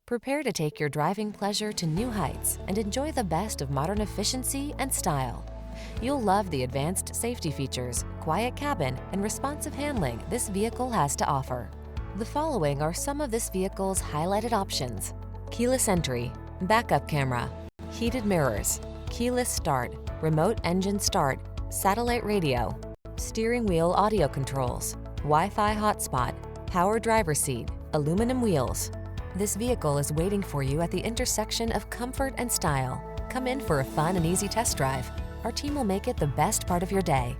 Prepare to take your driving pleasure to new heights and enjoy the best of modern efficiency and style. You'll love the advanced safety features, quiet cabin, and responsive handling this vehicle has to offer. The following are some of this vehicle's highlighted options: keyless entry, backup camera, heated mirrors, keyless start, remote engine start, satellite radio, steering wheel audio controls, Wi-Fi hotspot, power driver's seat, aluminum wheels. This vehicle is waiting for you at the intersection of comfort and style. Come in for a fun and easy test drive. Our team will make it the best part of your day.